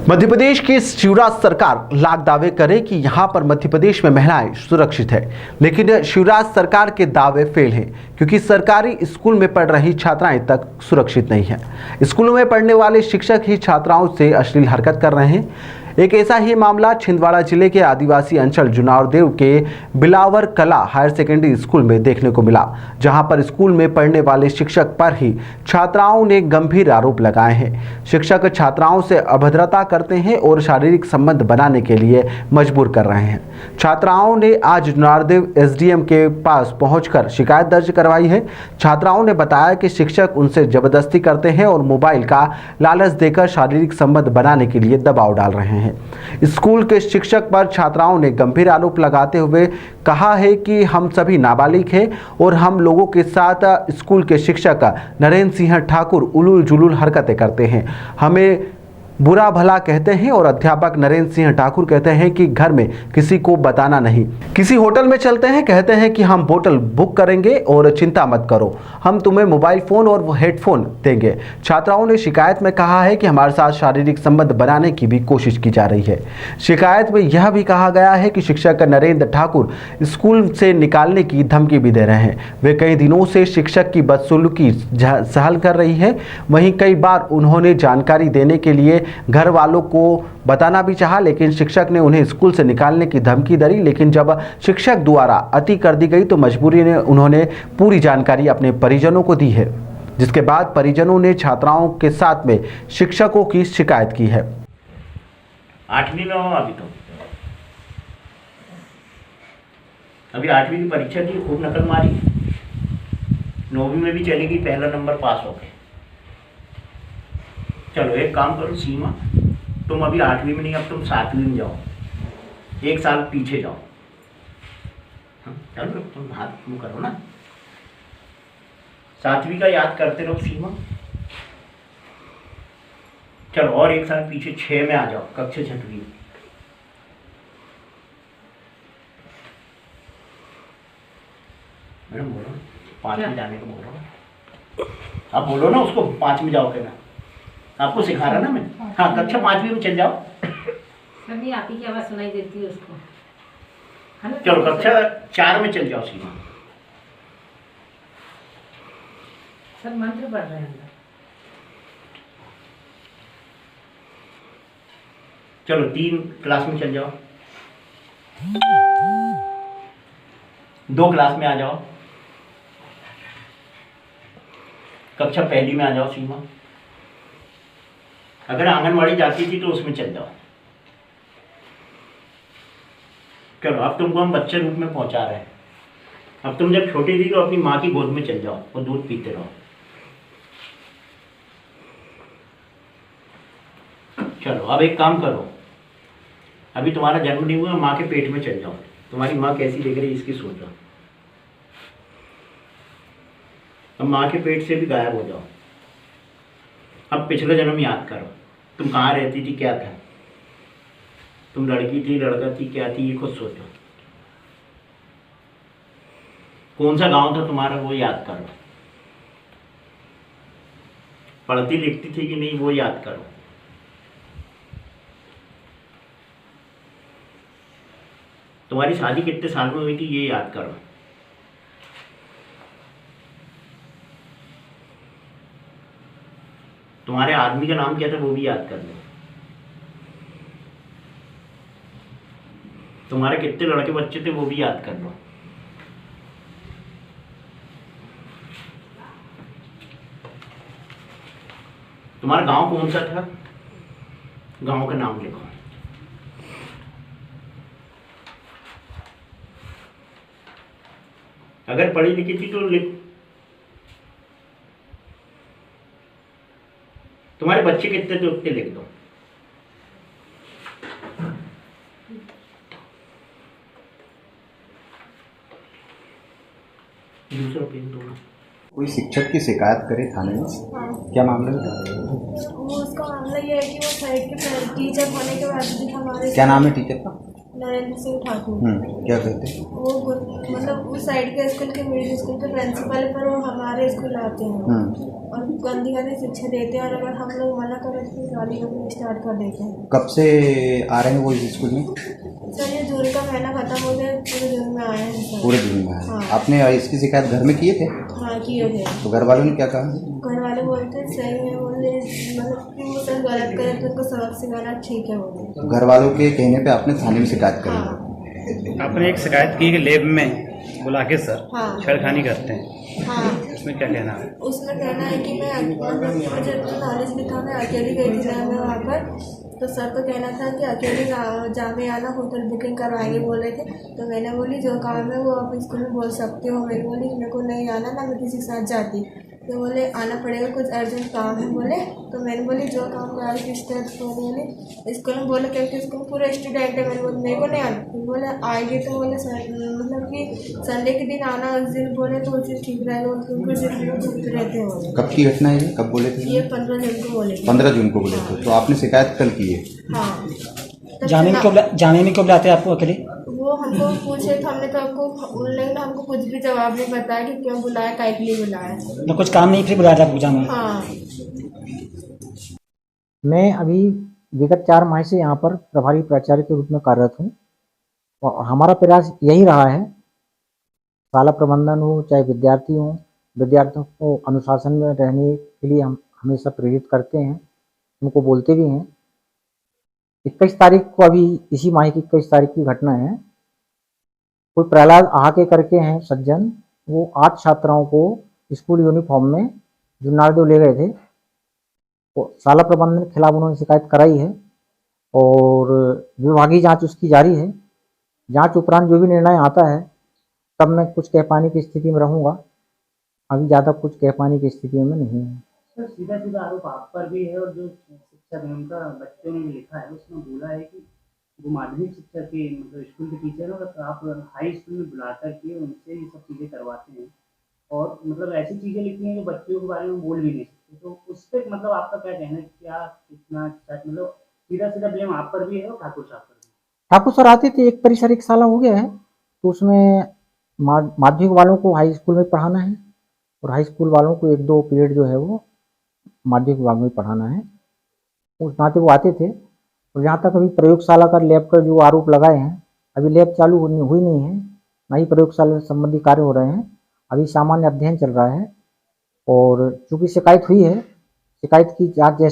मध्य प्रदेश की शिवराज सरकार लाख दावे करे कि यहां पर मध्य प्रदेश में महिलाएं सुरक्षित है, लेकिन शिवराज सरकार के दावे फेल हैं क्योंकि सरकारी स्कूल में पढ़ रही छात्राएं तक सुरक्षित नहीं है। स्कूलों में पढ़ने वाले शिक्षक ही छात्राओं से अश्लील हरकत कर रहे हैं। एक ऐसा ही मामला छिंदवाड़ा जिले के आदिवासी अंचल जुनारदेव के बिलावर कला हायर सेकेंडरी स्कूल में देखने को मिला, जहां पर स्कूल में पढ़ने वाले शिक्षक पर ही छात्राओं ने गंभीर आरोप लगाए हैं। शिक्षक छात्राओं से अभद्रता करते हैं और शारीरिक संबंध बनाने के लिए मजबूर कर रहे हैं। छात्राओं ने आज जुनारदेव एसडीएम के पास पहुंचकर शिकायत दर्ज करवाई है। छात्राओं ने बताया कि शिक्षक उनसे जबरदस्ती करते हैं और मोबाइल का लालच देकर शारीरिक संबंध बनाने के लिए दबाव डाल रहे हैं। स्कूल के शिक्षक पर छात्राओं ने गंभीर आरोप लगाते हुए कहा है कि हम सभी नाबालिग हैं और हम लोगों के साथ स्कूल के शिक्षक नरेंद्र सिंह ठाकुर उलूल जुलूल हरकतें करते हैं, हमें बुरा भला कहते हैं और अध्यापक नरेंद्र सिंह ठाकुर कहते हैं कि घर में किसी को बताना नहीं। किसी होटल में चलते हैं, कहते हैं कि हम होटल बुक करेंगे और चिंता मत करो, हम तुम्हें मोबाइल फोन और हेडफोन देंगे। छात्राओं ने शिकायत में कहा है कि हमारे साथ शारीरिक संबंध बनाने की भी कोशिश की जा रही है। शिकायत में यह भी कहा गया है कि शिक्षक नरेंद्र ठाकुर स्कूल से निकालने की धमकी भी दे रहे हैं। वे कई दिनों से शिक्षक की बदसलूकी सहन कर रही है। वहीं कई बार उन्होंने जानकारी देने के लिए घर वालों को बताना भी चाहा, लेकिन शिक्षक ने उन्हें स्कूल से निकालने की धमकी दी। लेकिन जब शिक्षक द्वारा अति कर दी गई तो मजबूरी ने उन्होंने पूरी जानकारी अपने परिजनों को दी है, जिसके बाद परिजनों ने छात्राओं के साथ में शिक्षकों की शिकायत की है। 8वीं में हो अभी 8वीं की परीक्षा दी, खूब नकल मारी। 9वीं में भी चलेगी, पहला नंबर पास हो गए। चलो एक काम करो सीमा, तुम अभी 8वीं में नहीं, अब तुम 7वीं में जाओ, 1 साल पीछे जाओ। चलो तुम हाथ मुँह करो ना, 7वीं का याद करते रहो सीमा। चलो और 1 साल पीछे 6 में आ जाओ, कक्षा 6वीं। मैडम बोलो 5 में जाने को बोलो, आप बोलो ना उसको 5 में जाओ, कहना आपको सिखा रहा ना मैं। हाँ, कक्षा 5वीं में चल जाओ। नहीं, आप ही की आवाज सुनाई देती है उसको, है ना? चलो कक्षा 4 में चल जाओ सीमा। सर मंत्र पढ़ रहे हैं अंदर। चलो 3 क्लास में चल जाओ, 2 क्लास में आ जाओ, कक्षा 1 में आ जाओ सीमा। अगर आंगनवाड़ी जाती थी तो उसमें चल जाओ। चलो अब तुमको हम बच्चे रूप में पहुंचा रहे हैं। अब तुम जब छोटी थी तो अपनी माँ की गोद में चल जाओ और दूध पीते रहो। चलो अब एक काम करो, अभी तुम्हारा जन्म नहीं हुआ, माँ के पेट में चल जाओ। तुम्हारी माँ कैसी दिख रही है इसकी सोचो। अब माँ के पेट से भी गायब हो जाओ। अब पिछला जन्म याद करो, तुम कहाँ रहती थी, क्या था, तुम लड़की थी लड़का थी, क्या थी, ये खुद सोचो। कौन सा गांव था तुम्हारा वो याद करो। पढ़ती लिखती थी कि नहीं वो याद करो। तुम्हारी शादी कितने साल में हुई थी ये याद करो। तुम्हारे आदमी का नाम क्या था वो भी याद कर लो। तुम्हारे कितने लड़के बच्चे थे वो भी याद कर लो। तुम्हारा गांव कौन सा था, गांव का नाम लिखो। अगर पढ़ी लिखी थी तो लिख। तुम्हारे बच्चे कितने थे उतने लिख दो। दूसरा पेन दो। कोई शिक्षक की शिकायत करे थाने में, क्या मामला था? वो उसका मामला ये है कि वो साइड के टीचर होने के बाद भी हमारे, क्या नाम है टीचर का? नरेंद्र सिंह ठाकुर। क्या कहते हैं? वो मतलब उस साइड के स्कूल के मिडिल स्कूल के प्रिंसिपल पर वो हमारे स्कूल आते हैं और गंदी गंदी शिक्षा देते हैं, और अगर हम लोग मना करें तो गाली गलौज स्टार्ट कर देते हैं। कब से आ रहे हैं वो इस स्कूल में? सर ये जून का महीना खत्म हो गया, पूरे जून में आए हैं सर। पूरे जून में आए। हाँ। आपने इसकी शिकायत घर में किए थे? हाँ किए थे। तो घर वालों ने क्या कहा? घर वाले बोलते सही है, बोले मतलब कि वो सर गलत करे तो उनको सबक सिखाना ठीक है बोले। घर वालों के कहने पे आपने थाने में शिकायत करी? हाँ आपने एक शिकायत की कि लैब में बुला के सर हाँ छेड़खानी करते हैं, हाँ। उसमें क्या कहना है? उसमें कहना है कि मैं मुझे नॉलेज भी था, मैं अकेली गई थी लैब में वहाँ पर, तो सर को कहना था कि अकेले जामे आना, होटल बुकिंग करवाएंगे बोल रहे थे। तो मैंने बोली जो काम है वो आप स्कूल में बोल सकते हो। मैंने बोली मेरे को नहीं आना ना, मैं किसी के साथ जाती। तो बोले आना पड़ेगा, कुछ अर्जेंट काम है बोले। तो मैंने बोली जो काम करा किस तरह बोले स्कूल में बोले, क्योंकि स्कूल पूरे स्टूडेंट है। मैंने बोला मेरे को नहीं आना। तो बोले आएंगे तो बोले मतलब कि संडे के दिन आना, उस दिन बोले तो उस दिन ठीक रहेगा, उनको सिर्फ रहते हो। कब की घटना है ये? कब बोले थे? ये 15 जून को बोले थे। 15 जून को बोले थे। तो आपने शिकायत कल की है? हाँ। जाने में क्यों बुलाते हैं आपको अकेले? वो हमको पूछे तो हमने तो उन्होंने हमको कुछ भी जवाब नहीं बताया कि क्यों बुलाया, काहे के लिए बुलाया। तो कुछ काम नहीं फिर बुलाया था आपको जाने? हाँ। मैं अभी विगत 4 माह से यहाँ पर प्रभारी प्राचार्य के रूप में कार्यरत हूँ और हमारा प्रयास यही रहा है, शाला प्रबंधन हो चाहे विद्यार्थी हो, विद्यार्थियों को अनुशासन में रहने के लिए हम हमेशा प्रेरित करते हैं, उनको बोलते भी हैं। 21 तारीख को, अभी इसी माह की 21 तारीख की घटना है। कोई प्रहलाद आहाके करके हैं सज्जन, वो 8 छात्राओं को स्कूल यूनिफॉर्म में जुन्नारदेव ले गए थे। तो शाला प्रबंधन के खिलाफ उन्होंने शिकायत कराई है और विभागीय जांच उसकी जारी है। जांच उपरांत जो भी निर्णय आता है तब मैं कुछ कह पाने की स्थिति में रहूँगा। अभी ज़्यादा कुछ कह पाने की स्थिति में नहीं है। सर सीधा सीधा आरोप आप पर भी है, और जो शिक्षक है उनका बच्चों ने लिखा है उसमें बोला है कि वो माध्यमिक शिक्षा के मतलब स्कूल के टीचर हैं और आप हाई स्कूल में बुला कर के उनसे ये सब चीज़ें करवाते हैं, और मतलब ऐसी चीज़ें लिखी हैं जो बच्चों के बारे में बोल भी नहीं सकते। तो उस पर मतलब आपका क्या कहना है, क्या कितना मतलब सीधा सीधा ब्लेम आप पर भी है और ठाकुर साहब पर भी? ठाकुर सर आते थे, एक परिसर 1 साल हो गया है, तो उसमें माध्यमिक वालों को हाई स्कूल में पढ़ाना है और हाई स्कूल वालों को 1-2 पीरियड जो है वो माध्यमिक विभाग में पढ़ाना है। उस नाते वो आते थे। और जहाँ तक अभी प्रयोगशाला का लैब का जो आरोप लगाए हैं, अभी लैब चालू हुई नहीं है, ना ही प्रयोगशाला संबंधी कार्य हो रहे हैं। अभी सामान्य अध्ययन चल रहा है और चूँकि शिकायत हुई है, शिकायत की जाँच जैसे